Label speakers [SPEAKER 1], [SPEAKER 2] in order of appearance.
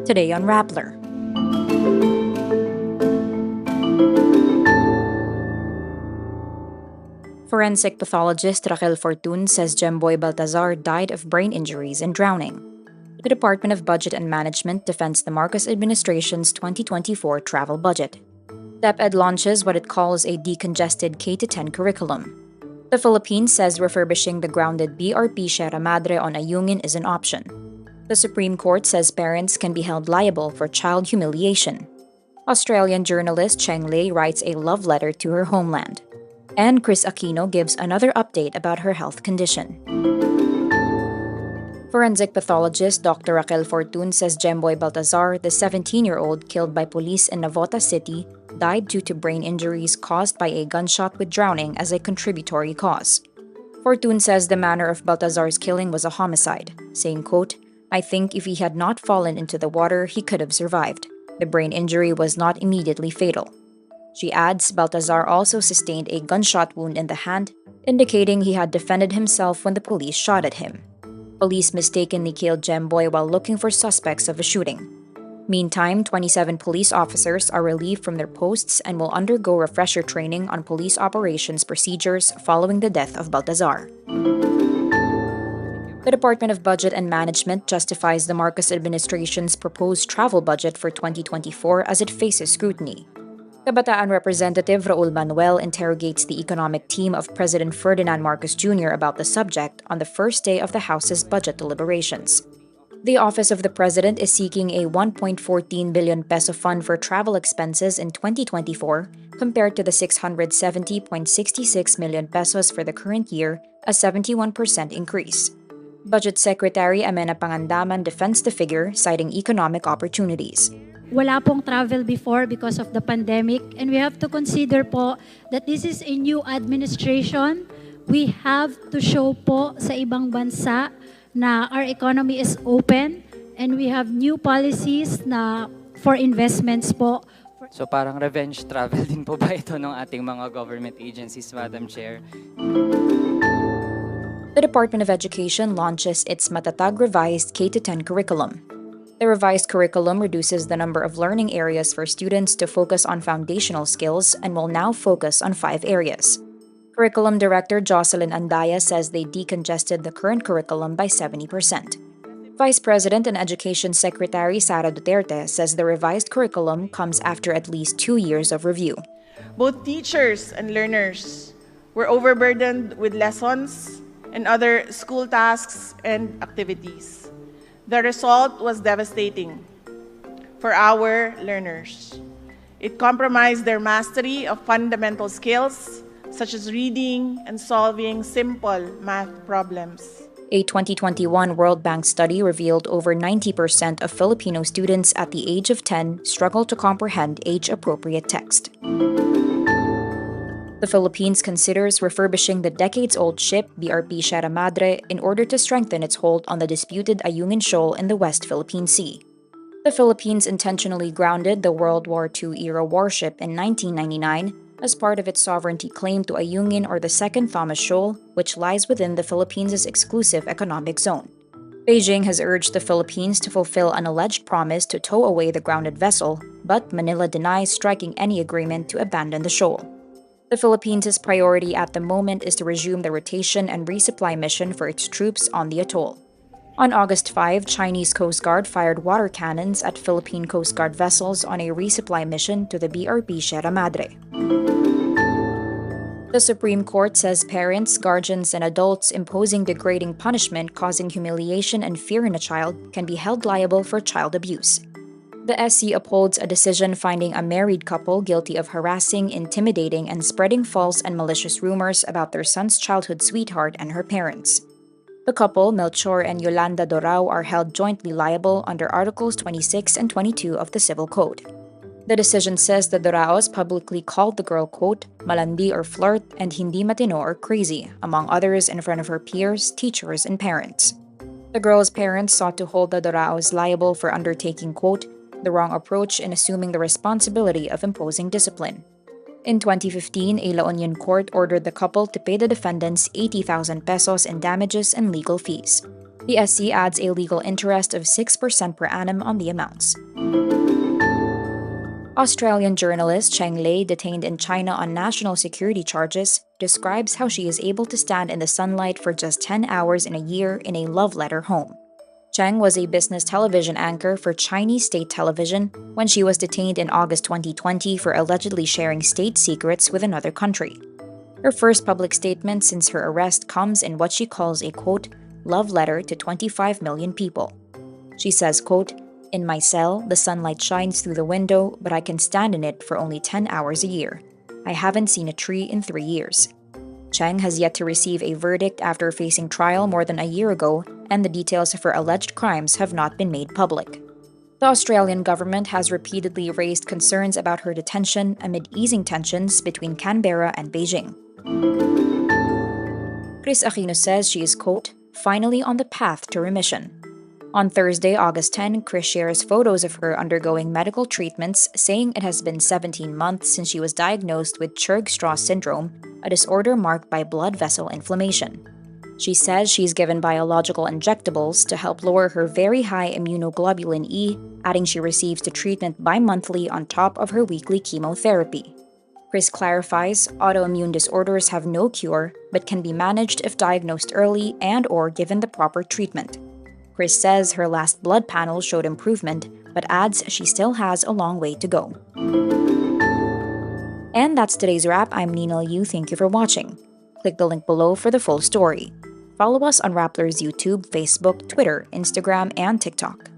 [SPEAKER 1] Today on Rappler. Forensic pathologist Raquel Fortun says Jemboy Baltazar died of brain injuries and drowning. The Department of Budget and Management defends the Marcos administration's 2024 travel budget. DepEd launches what it calls a decongested K-10 curriculum. The Philippines says refurbishing the grounded BRP Sierra Madre on Ayungin is an option. The Supreme Court says parents can be held liable for child humiliation. Australian journalist Cheng Lei writes a love letter to her homeland. And Kris Aquino gives another update about her health condition. Forensic pathologist Dr. Raquel Fortun says Jemboy Baltazar, the 17-year-old killed by police in Navotas City, died due to brain injuries caused by a gunshot with drowning as a contributory cause. Fortun says the manner of Baltazar's killing was a homicide, saying, quote, "I think if he had not fallen into the water, he could have survived. The brain injury was not immediately fatal." She adds Baltazar also sustained a gunshot wound in the hand, indicating he had defended himself when the police shot at him. Police mistakenly killed Jemboy while looking for suspects of a shooting. Meantime, 27 police officers are relieved from their posts and will undergo refresher training on police operations procedures following the death of Baltazar. The Department of Budget and Management justifies the Marcos administration's proposed travel budget for 2024 as it faces scrutiny. Kabataan Representative Raul Manuel interrogates the economic team of President Ferdinand Marcos Jr. about the subject on the first day of the House's budget deliberations. The Office of the President is seeking a 1.14 billion peso fund for travel expenses in 2024 compared to the 670.66 million pesos for the current year, a 71% increase. Budget Secretary Amena Pangandaman defends the figure, citing economic opportunities.
[SPEAKER 2] Wala pong travel before because of the pandemic, and we have to consider po that this is a new administration. We have to show po sa ibang bansa na our economy is open and we have new policies na for investments po.
[SPEAKER 3] So parang revenge travel din po ba ito ng ating mga government agencies, Madam Chair?
[SPEAKER 1] The Department of Education launches its Matatag revised K-10 curriculum. The revised curriculum reduces the number of learning areas for students to focus on foundational skills and will now focus on 5 areas. Curriculum Director Jocelyn Andaya says they decongested the current curriculum by 70%. Vice President and Education Secretary Sara Duterte says the revised curriculum comes after at least 2 years of review.
[SPEAKER 4] Both teachers and learners were overburdened with lessons and other school tasks and activities. The result was devastating for our learners. It compromised their mastery of fundamental skills such as reading and solving simple math problems.
[SPEAKER 1] A 2021 World Bank study revealed over 90% of Filipino students at the age of 10 struggle to comprehend age-appropriate text. The Philippines considers refurbishing the decades-old ship BRP Sierra Madre in order to strengthen its hold on the disputed Ayungin Shoal in the West Philippine Sea. The Philippines intentionally grounded the World War II-era warship in 1999 as part of its sovereignty claim to Ayungin or the Second Thomas Shoal, which lies within the Philippines' exclusive economic zone. Beijing has urged the Philippines to fulfill an alleged promise to tow away the grounded vessel, but Manila denies striking any agreement to abandon the shoal. The Philippines' priority at the moment is to resume the rotation and resupply mission for its troops on the atoll. On August 5, Chinese Coast Guard fired water cannons at Philippine Coast Guard vessels on a resupply mission to the BRP Sierra Madre. The Supreme Court says parents, guardians, and adults imposing degrading punishment causing humiliation and fear in a child can be held liable for child abuse. The SC upholds a decision finding a married couple guilty of harassing, intimidating, and spreading false and malicious rumors about their son's childhood sweetheart and her parents. The couple, Melchor and Yolanda Dorao, are held jointly liable under Articles 26 and 22 of the Civil Code. The decision says the Doraos publicly called the girl, quote, malandi or flirt and hindi matino or crazy, among others in front of her peers, teachers, and parents. The girl's parents sought to hold the Doraos liable for undertaking, quote, the wrong approach in assuming the responsibility of imposing discipline. In 2015, a La Union court ordered the couple to pay the defendants 80,000 pesos in damages and legal fees. The SC adds a legal interest of 6% per annum on the amounts. Australian journalist Cheng Lei, detained in China on national security charges, describes how she is able to stand in the sunlight for just 10 hours in a year in a love letter home. Cheng was a business television anchor for Chinese state television when she was detained in August 2020 for allegedly sharing state secrets with another country. Her first public statement since her arrest comes in what she calls a, quote, love letter to 25 million people. She says, quote, in my cell, the sunlight shines through the window, but I can stand in it for only 10 hours a year. I haven't seen a tree in 3 years. Cheng has yet to receive a verdict after facing trial more than a year ago, and the details of her alleged crimes have not been made public. The Australian government has repeatedly raised concerns about her detention amid easing tensions between Canberra and Beijing. Kris Aquino says she is, quote, finally on the path to remission. On Thursday, August 10, Kris shares photos of her undergoing medical treatments, saying it has been 17 months since she was diagnosed with Churg-Strauss syndrome, a disorder marked by blood vessel inflammation. She says she's given biological injectables to help lower her very high immunoglobulin E, adding she receives the treatment bi-monthly on top of her weekly chemotherapy. Kris clarifies autoimmune disorders have no cure, but can be managed if diagnosed early and/or given the proper treatment. Kris says her last blood panel showed improvement, but adds she still has a long way to go. And that's today's wrap. I'm Nina Yu. Thank you for watching. Click the link below for the full story. Follow us on Rappler's YouTube, Facebook, Twitter, Instagram, and TikTok.